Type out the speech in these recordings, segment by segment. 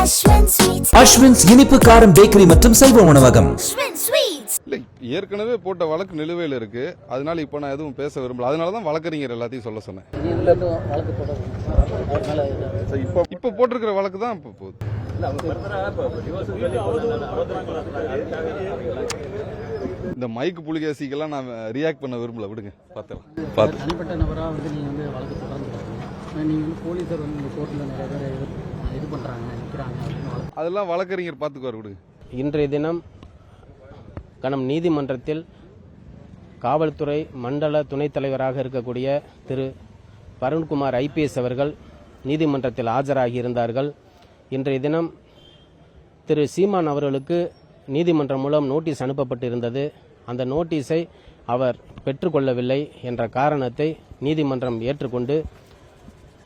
அஸ்வின்ஸ் இனிப்பு காரம் பேக்கரி மற்றும் செல்வ உணவகம். இல்லை, ஏற்கனவே போட்ட வழக்கு நிலுவையில் இருக்கு. அதனால இப்போ நான் எதுவும் பேச விரும்பல. அதனால தான் வழக்கறிஞர் எல்லாத்தையும் சொல்ல சொன்னேன். இப்போ போட்டிருக்கிற வழக்கு தான் இப்போ போகுது. இந்த மைக்கு புலிகேசிக்கெல்லாம் நான் ரியாக்ட் பண்ண விரும்பல. விடுங்க, பார்த்து தனிப்பட்ட நபராக வந்து நீங்கள் வந்து வழக்கு தொடர்ந்து நீங்கள் வந்து போலீஸர் வந்து இந்த கோர்ட்டில் நிறைய பேர் இது பண்ணுறாங்க நிற்கிறாங்க அப்படின்னு அதெல்லாம் வழக்கறிஞர் பார்த்துக்குவார். விடுங்க. இன்றைய தினம் கனம் நீதிமன்றத்தில் காவல்துறை மண்டல துணைத் தலைவராக இருக்கக்கூடிய திரு வருண்குமார் IPS அவர்கள் நீதிமன்றத்தில் ஆஜராகி இருந்தார்கள். இன்றைய தினம் திரு சீமான் அவர்களுக்கு நீதிமன்றம் மூலம் நோட்டீஸ் அனுப்பப்பட்டிருந்தது. அந்த நோட்டீஸை அவர் பெற்றுக்கொள்ளவில்லை என்ற காரணத்தை நீதிமன்றம் ஏற்றுக்கொண்டு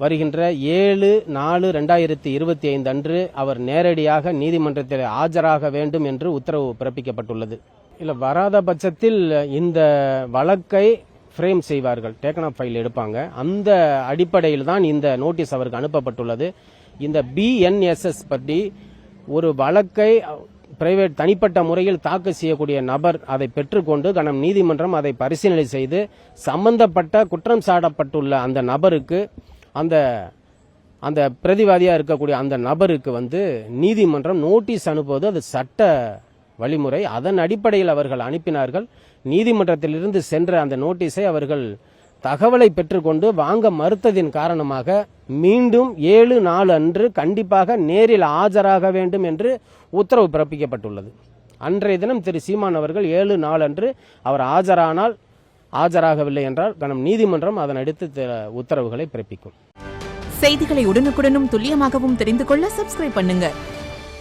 வருகின்ற 7/4/2025 அன்று அவர் நேரடியாக நீதிமன்றத்தில் ஆஜராக வேண்டும் என்று உத்தரவு பிறப்பிக்கப்பட்டுள்ளது. இல்லை, வராத பட்சத்தில் இந்த வழக்கை ஃப்ரேம் செய்வார்கள், டேக்கன் ஆஃப் ஃபைல் எடுப்பாங்க. அந்த அடிப்படையில் தான் இந்த நோட்டீஸ் அவருக்கு அனுப்பப்பட்டுள்ளது. இந்த BNSS பற்றி ஒரு வழக்கை பிரைவேட் தனிப்பட்ட முறையில் தாக்கல் செய்யக்கூடிய நபர் அதை பெற்றுக்கொண்டு கனம் நீதிமன்றம் அதை பரிசீலனை செய்து சம்பந்தப்பட்ட குற்றம் சாட்டப்பட்டுள்ள அந்த நபருக்கு அந்த பிரதிவாதியாக இருக்கக்கூடிய அந்த நபருக்கு வந்து நீதிமன்றம் நோட்டீஸ் அனுப்புவது அது சட்ட வழிமுறை. அதன் அடிப்படையில் அவர்கள் அனுப்பினார்கள். நீதிமன்றத்திலிருந்து சென்ற அந்த நோட்டீஸை அவர்கள் தகவலை பெற்றுக்கொண்டு வாங்க மறுத்ததின் காரணமாக மீண்டும் 7/4 அன்று கண்டிப்பாக நேரில் ஆஜராக வேண்டும் என்று உத்தரவு பிறப்பிக்கப்பட்டுள்ளது. அன்றைய தினம் திரு சீமான் அவர்கள் 7/4 அன்று அவர் ஆஜரானால், ஆஜராகவில்லை என்றால் கனம் நீதிமன்றம் அதன் அடுத்து உத்தரவுகளை பிறப்பிக்கும். செய்திகளை உடனுக்குடனும் துல்லியமாகவும் தெரிந்து கொள்ள சப்ஸ்கிரைப் பண்ணுங்க.